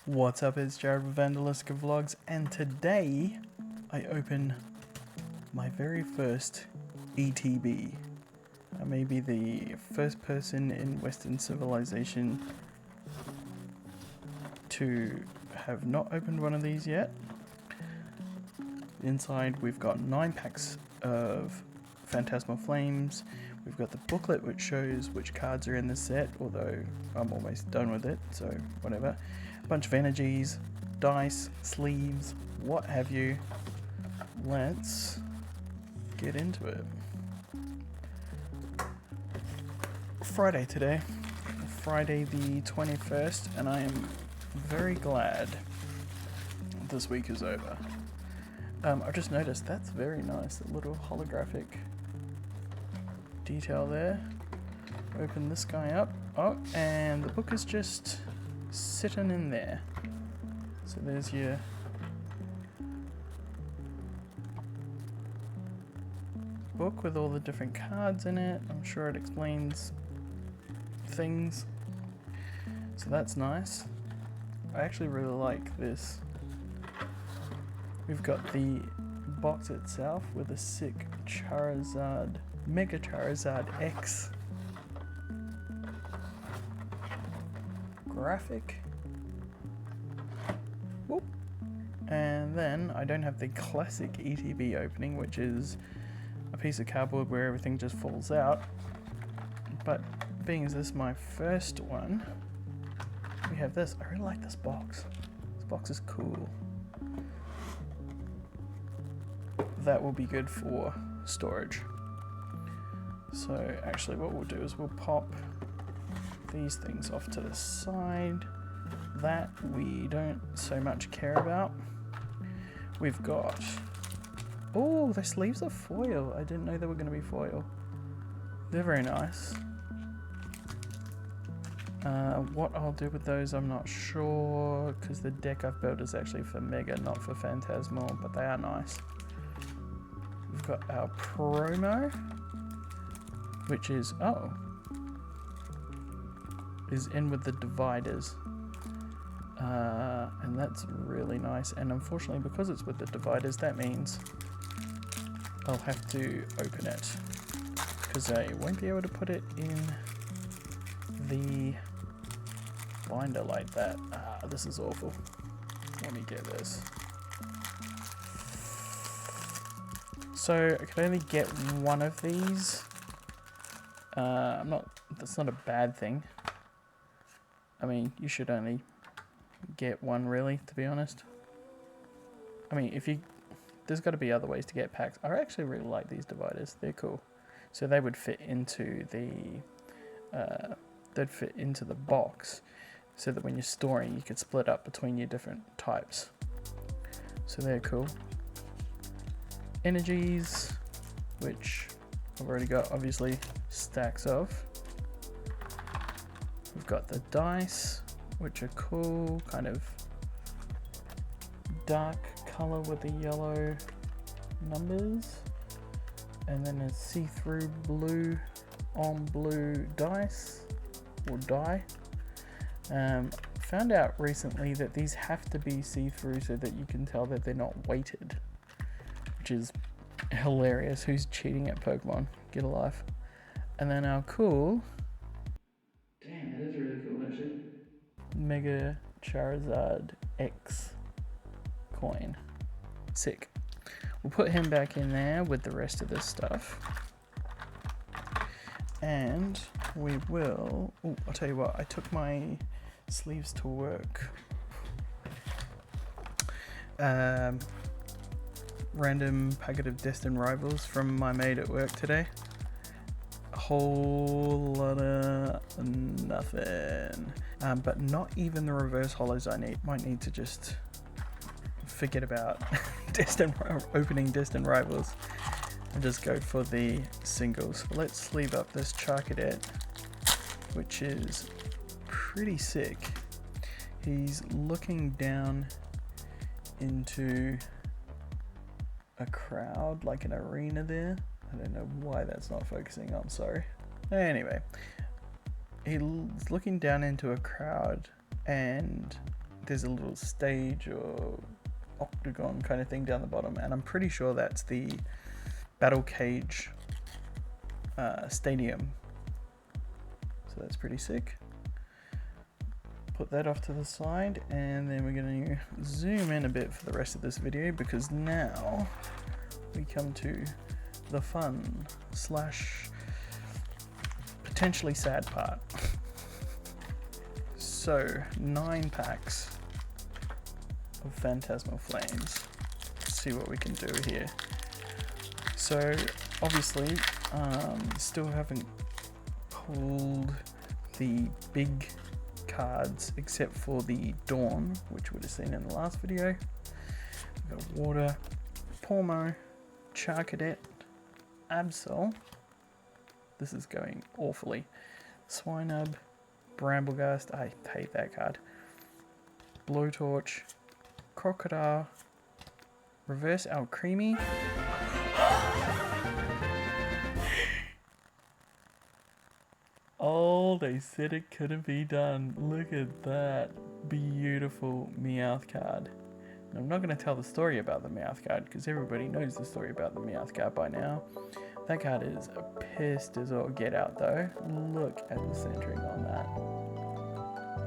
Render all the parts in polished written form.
What's up, it's Jared with Vandalistica Vlogs, and today I open my very first ETB. I may be the first person in Western civilization to have not opened one of these yet. Inside we've got 9 packs of Phantasmal Flames. We've got the booklet which shows which cards are in the set, although I'm almost done with it, so whatever. A bunch of energies, dice, sleeves, what have you. Let's get into it. Friday today, Friday the 21st, and I am very glad this week is over. I've just noticed that's very nice, the little holographic detail there. Open this guy up. Oh, and the book is just sitting in there. So there's your book with all the different cards in it. I'm sure it explains things. So that's nice. I actually really like this. We've got the box itself with a sick Charizard, Mega Charizard X graphic. Whoop. And then I don't have the classic ETB opening, which is a piece of cardboard where everything just falls out. But being as this is my first one, we have this. I really like this box. This box is cool. That will be good for storage. So actually what we'll do is we'll pop these things off to the side. That we don't so much care about. We've got, oh, the sleeves are foil. I didn't know they were going to be foil. They're very nice. What I'll do with those I'm not sure, because the deck I've built is actually for Mega, not for Phantasmal, but they are nice. We've got our promo, which is, is in with the dividers. And that's really nice. And unfortunately, because it's with the dividers, that means I'll have to open it, because I won't be able to put it in the binder like that. This is awful. Let me get this. So I can only get one of these. That's not a bad thing. I mean, you should only get one, really, to be honest. I mean, there's got to be other ways to get packs. I actually really like these dividers. They're cool. So they would fit into the box, so that when you're storing, you could split up between your different types. So they're cool. Energies, which I've already got, obviously, stacks of. We've got the dice, which are cool, kind of dark color with the yellow numbers. And then a see-through blue on blue dice, or die. Found out recently that these have to be see-through so that you can tell that they're not weighted, which is hilarious. Who's cheating at Pokemon? Get a life. And then our cool, damn, that is really cool actually, Mega Charizard X coin. Sick. We'll put him back in there with the rest of this stuff. And we will, I'll tell you what, I took my sleeves to work. Random packet of Destined Rivals from my mate at work today. A whole lot of nothing. But not even the reverse hollows I need. Might need to just forget about opening Destined Rivals and just go for the singles. Let's sleeve up this Charcadet, which is pretty sick. He's looking down into a crowd, like an arena there. I don't know why that's not focusing, I'm sorry. Anyway, he's looking down into a crowd, and there's a little stage or octagon kind of thing down the bottom, and I'm pretty sure that's the battle cage stadium. So that's pretty sick. Put that off to the side, and then we're going to zoom in a bit for the rest of this video, because now we come to the fun slash potentially sad part. So 9 packs of Phantasmal Flames. Let's see what we can do here. So obviously still haven't pulled the big cards except for the Dawn, which we would have seen in the last video. We've got Water, Pormo, Charcadet, Absol. This is going awfully. Swinub, Bramblegast, I hate that card. Blowtorch, Crocodile, Reverse Alcremie. Oh, they said it couldn't be done. Look at that beautiful Meowth card. And I'm not going to tell the story about the Meowth card because everybody knows the story about the Meowth card by now. That card is pissed as all get out though. Look at the centering on that.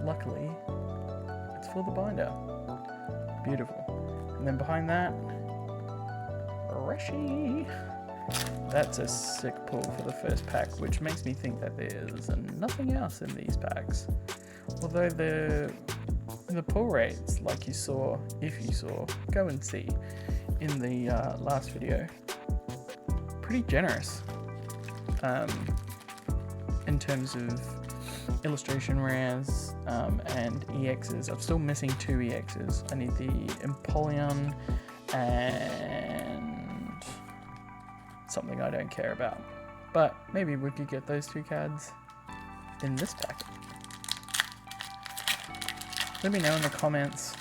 Luckily, it's for the binder. Beautiful. And then behind that, Reshi. That's a sick pull for the first pack, which makes me think that there's nothing else in these packs. Although the pull rates, like you saw, if you saw, go and see in the last video, pretty generous in terms of illustration rares and EXs. I'm still missing 2 EXs. I need the Empoleon and something I don't care about. But maybe we could get those 2 cards in this packet. Let me know in the comments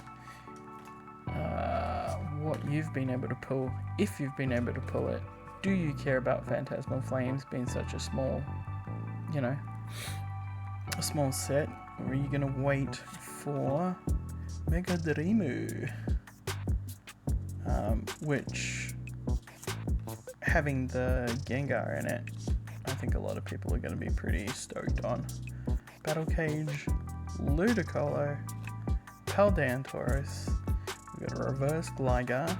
what you've been able to pull, if you've been able to pull it. Do you care about Phantasmal Flames being such a small, you know, a small set? Or are you going to wait for Mega Dreamu? Which, having the Gengar in it, I think a lot of people are going to be pretty stoked on. Battle Cage, Ludicolo, Paldeantaurus, we've got a Reverse Gligar,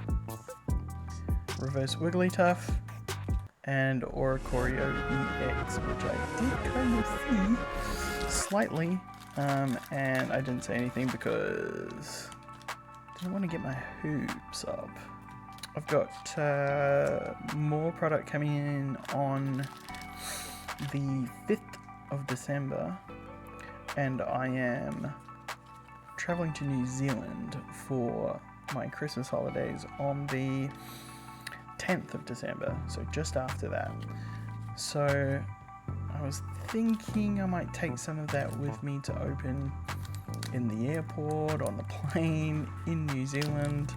Reverse Wigglytuff, and Oricorio EX, which I did kind of see slightly, and I didn't say anything because I didn't want to get my hoops up. I've got more product coming in on the 5th of December, and I am traveling to New Zealand for my Christmas holidays on the 10th of December, so just after that. So I was thinking I might take some of that with me to open in the airport, on the plane, in New Zealand,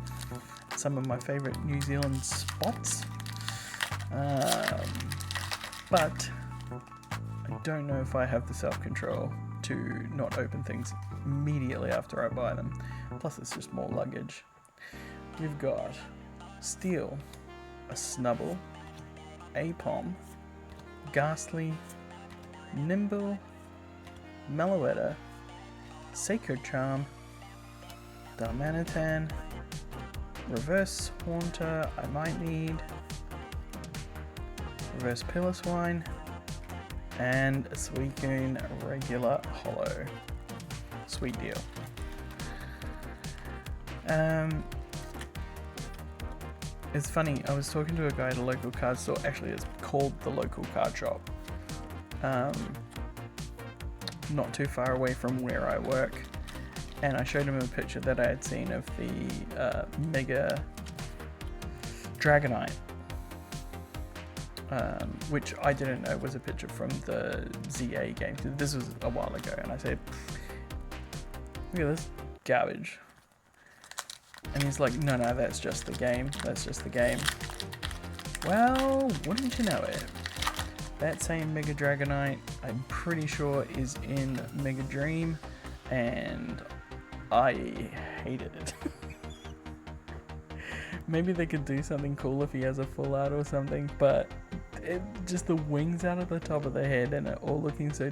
some of my favorite New Zealand spots. But I don't know if I have the self-control to not open things immediately after I buy them. Plus it's just more luggage. We've got Steel, a Snubble, Apom, Ghastly, Nimble, Meloetta, Sacred Charm, Darmanitan, Reverse Haunter I might need, Reverse Piloswine, and a Suicune regular holo. Sweet deal. It's funny, I was talking to a guy at a local card store, actually it's called the local card shop, not too far away from where I work, and I showed him a picture that I had seen of the Mega Dragonite, which I didn't know was a picture from the ZA game. This was a while ago, and I said, look at this garbage. And he's like, no, that's just the game. That's just the game. Well, wouldn't you know it? That same Mega Dragonite, I'm pretty sure, is in Mega Dream, and I hated it. Maybe they could do something cool if he has a full art or something, but just the wings out of the top of the head and it all looking so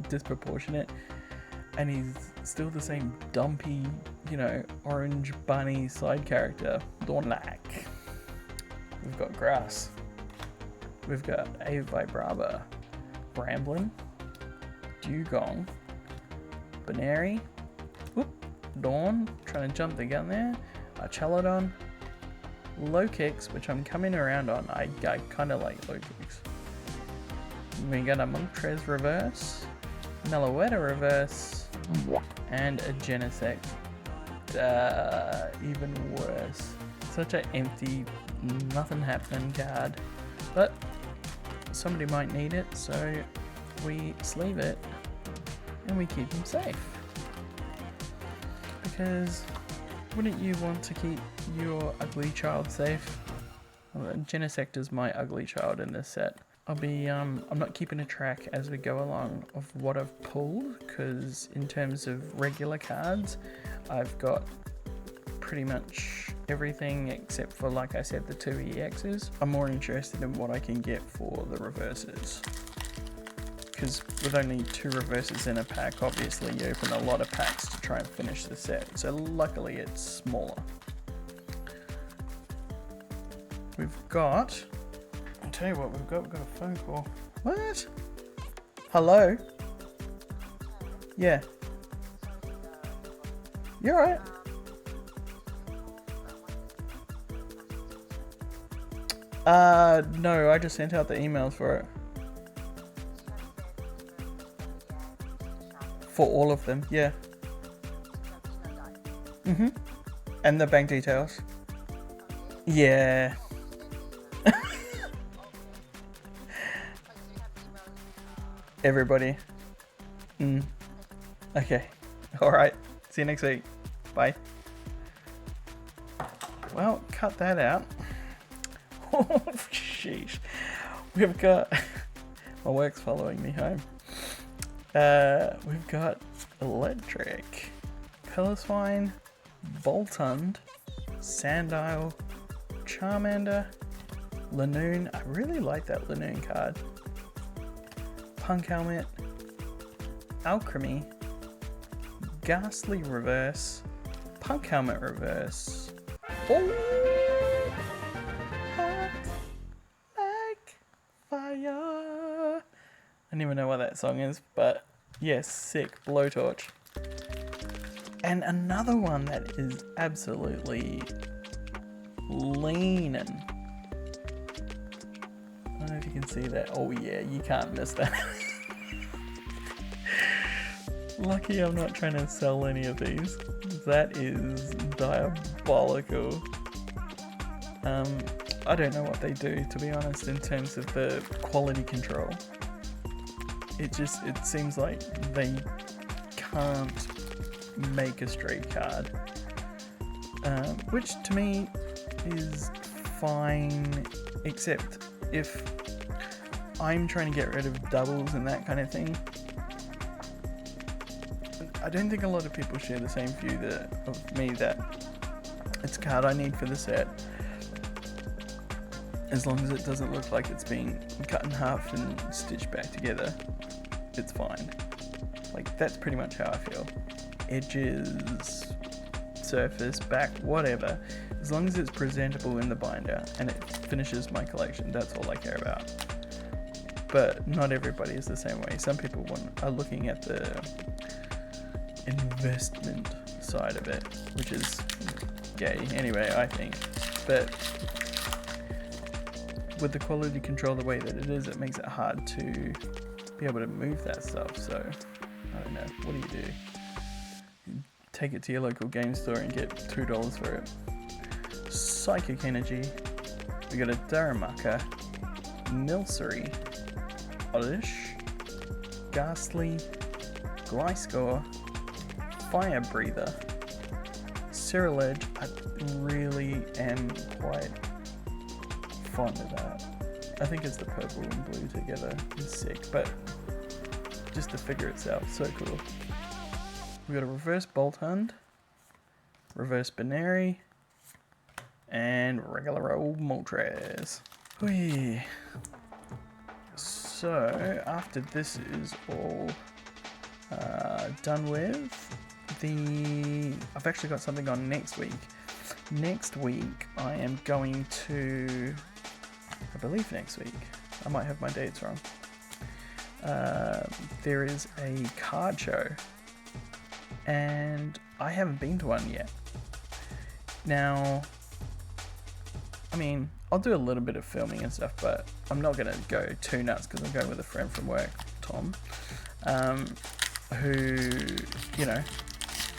disproportionate. And he's still the same dumpy, you know, orange bunny side character. Don't like. We've got Grass. We've got A Vibrava, Bramblin, Dugong, Banary, Dawn, trying to jump the gun there, Archelodon, Low Kicks, which I'm coming around on. I kind of like Low Kicks. We got a Montrez reverse, Meloetta reverse, and a Genesect. Even worse. Such an empty, nothing happening card. But somebody might need it, so we sleeve it and we keep him safe. Because wouldn't you want to keep your ugly child safe? Well, Genesect is my ugly child in this set. I'm not keeping a track as we go along of what I've pulled, because in terms of regular cards, I've got pretty much everything except for, like I said, the 2 EXs. I'm more interested in what I can get for the reverses. Because with only 2 reverses in a pack, obviously you open a lot of packs to try and finish the set. So luckily it's smaller. We've got... I'll tell you what we've got a phone call. What? Hello? Yeah. You alright? No, I just sent out the emails for it. For all of them, yeah. And the bank details. Yeah. Everybody. Okay. Alright. See you next week. Bye. Well, cut that out. Oh, sheesh. We've got... My work's following me home. We've got Electric, Piloswine, Voltund, Sandile, Charmander, Lanoon. I really like that Lanoon card. Punk Helmet, Alchemy, Ghastly Reverse, Punk Helmet Reverse. Oh, hot like fire. I don't even know what that song is, but yes, sick. Blowtorch. And another one that is absolutely leaning. I don't know if you can see that. Oh yeah, you can't miss that. Lucky I'm not trying to sell any of these. That is diabolical. I don't know what they do, to be honest, in terms of the quality control. It seems like they can't make a straight card, which to me is fine, except if I'm trying to get rid of doubles and that kind of thing. I don't think a lot of people share the same view of me that it's a card I need for the set. As long as it doesn't look like it's being cut in half and stitched back together, it's fine. Like, that's pretty much how I feel. Edges, surface, back, whatever. As long as it's presentable in the binder and it finishes my collection, that's all I care about. But not everybody is the same way. Some people are looking at the investment side of it, which is gay anyway, I think. But with the quality control the way that it is, it makes it hard to be able to move that stuff. So I don't know, what do you do? Take it to your local game store and get $2 for it. Psychic Energy, we got a Darumaka, Milcery, Oddish, Ghastly, Gliscor, Fire Breather, Cyrilege. I really am quite fond of that. I think it's the purple and blue together. It's sick, but just the figure itself, so cool. We got a reverse Bolthund, reverse binary, and regular old Moltres. Whee. So after this is all done with, I've actually got something on next week. Next week I am going to, I believe next week, I might have my dates wrong. There is a card show, and I haven't been to one yet. Now, I mean, I'll do a little bit of filming and stuff, but I'm not going to go too nuts because I'm going with a friend from work, Tom, who, you know,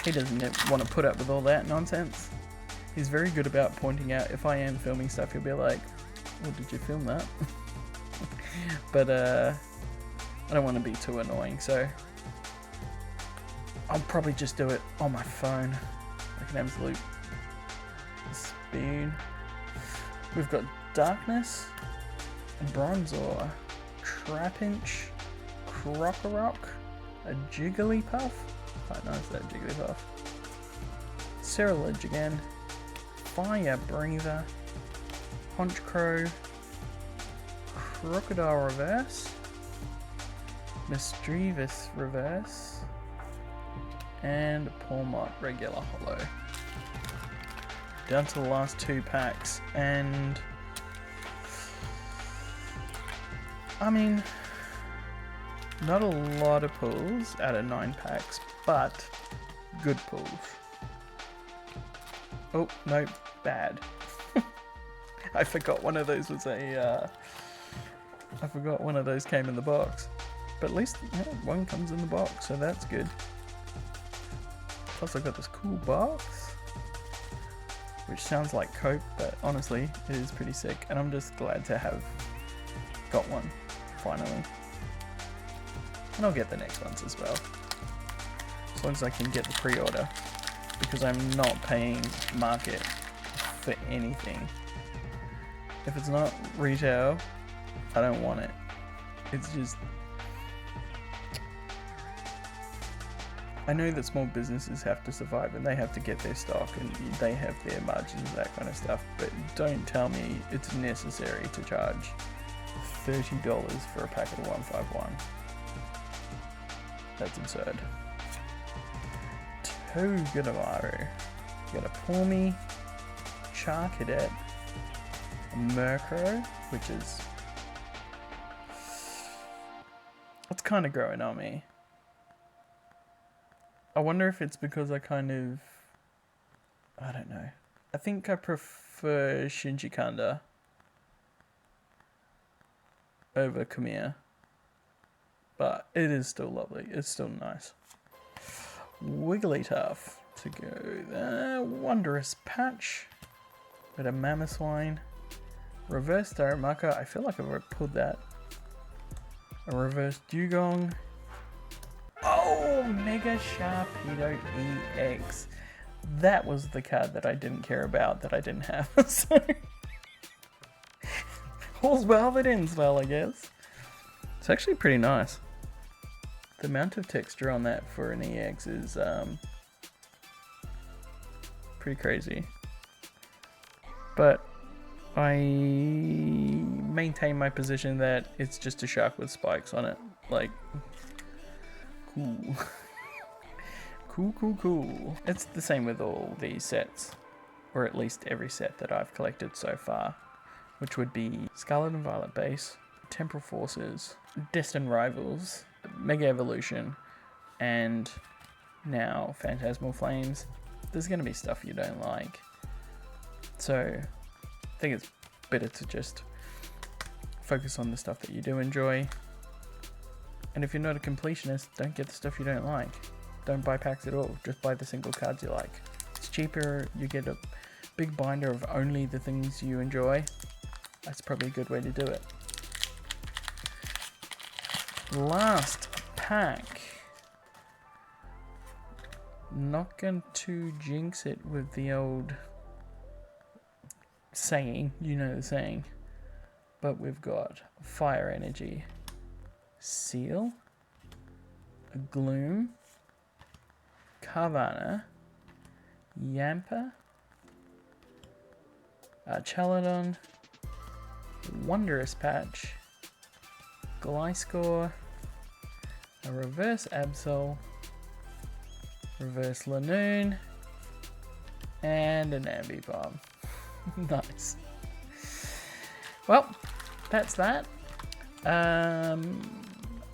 he doesn't want to put up with all that nonsense. He's very good about pointing out if I am filming stuff, he'll be like, well, did you film that? But I don't want to be too annoying, so I'll probably just do it on my phone like an absolute spoon. We've got Darkness, Bronzor, Trapinch, Krokorok, a Jigglypuff. Quite nice, that Jigglypuff. Cerulege again, Fire Breather, Honchkrow, Crocodile Reverse, Mischievous Reverse, and Pawmot Regular Holo. Down to the last 2 packs, and I mean, not a lot of pulls out of 9 packs, but good pulls. Oh, no, bad. I forgot one of those was I forgot one of those came in the box. But at least, yeah, one comes in the box, so that's good. Plus I got this cool box, which sounds like coke, but honestly, it is pretty sick. And I'm just glad to have got one, finally. And I'll get the next ones as well. As long as I can get the pre-order, because I'm not paying market for anything. If it's not retail, I don't want it. It's just, I know that small businesses have to survive and they have to get their stock and they have their margins, that kind of stuff, but don't tell me it's necessary to charge $30 for a packet of 151. That's absurd. Togedemaru. You got a Pawmi, Charcadet, a Murkrow, which is, it's kind of growing on me. I wonder if it's because I kind of, I don't know. I think I prefer Shinjikanda over Khmer, but it is still lovely. It's still nice. Wigglytuff to go there. Wondrous Patch. Got a Mamoswine. Reverse Darumaka. I feel like I've pulled that. A reverse Dugong. Oh, Mega Sharpedo EX. That was the card that I didn't care about, that I didn't have. So, all's well that ends well, I guess. It's actually pretty nice. The amount of texture on that for an EX is pretty crazy. But I maintain my position that it's just a shark with spikes on it. Like, cool. Cool. It's the same with all these sets, or at least every set that I've collected so far, which would be Scarlet and Violet base, Temporal Forces, Destined Rivals, Mega Evolution, and now Phantasmal Flames. There's going to be stuff you don't like, so I think it's better to just focus on the stuff that you do enjoy. And if you're not a completionist, don't get the stuff you don't like. Don't buy packs at all, just buy the single cards you like. It's cheaper, you get a big binder of only the things you enjoy. That's probably a good way to do it. Last pack. Not going to jinx it with the old saying, you know the saying. But we've got Fire Energy, Seal, a Gloom, Carvana, Yamper, Chaladon, Wondrous Patch, Gliscor, a Reverse Absol, Reverse Lanoon, and an Ambipom. Nice. Well, that's that.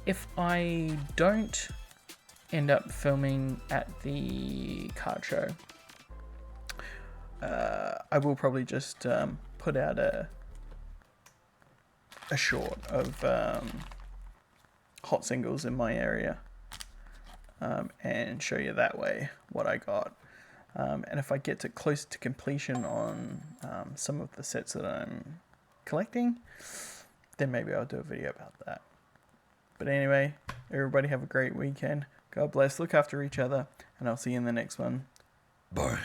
If I don't end up filming at the card show, I will probably just put out a short of hot singles in my area and show you that way what I got. And if I get to close to completion on some of the sets that I'm collecting, then maybe I'll do a video about that. But anyway, everybody have a great weekend. God bless, look after each other, and I'll see you in the next one. Bye.